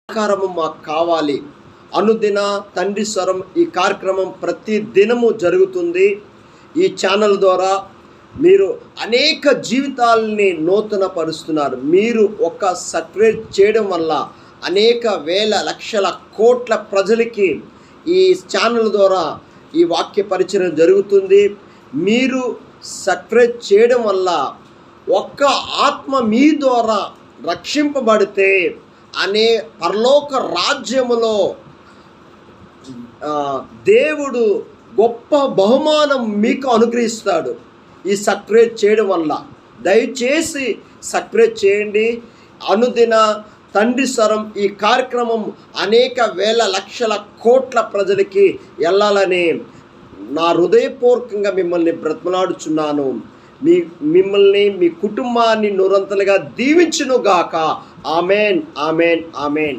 సహకారము మాకు కావాలి. అనుదిన తండ్రి స్వరం ఈ కార్యక్రమం ప్రతి దినము జరుగుతుంది. ఈ ఛానల్ ద్వారా మీరు అనేక జీవితాలని నూతన పరుస్తున్నారు. మీరు ఒక సబ్స్క్రైబ్ చేయడం వల్ల అనేక వేల లక్షల కోట్ల ప్రజలకి ఈ ఛానల్ ద్వారా ఈ వాక్య పరిచయం జరుగుతుంది. మీరు సబ్స్క్రైబ్ చేయడం వల్ల ఒక్క ఆత్మ మీ ద్వారా రక్షింపబడితే అనే పరలోక రాజ్యములో దేవుడు గొప్ప బహుమానం మీకు అనుగ్రహిస్తాడు ఈ సబ్స్క్రైబ్ చేయడం వల్ల. దయచేసి సబ్స్క్రైబ్ చేయండి. అనుదిన తండ్రి స్వరం ఈ కార్యక్రమం అనేక వేల లక్షల కోట్ల ప్రజలకి వెళ్ళాలని నా హృదయపూర్వకంగా మిమ్మల్ని బ్రతిమలాడుచున్నాను. మిమ్మల్ని మీ కుటుంబాన్ని నూరంతలుగా దీవించునుగాక. Amen, amen, amen.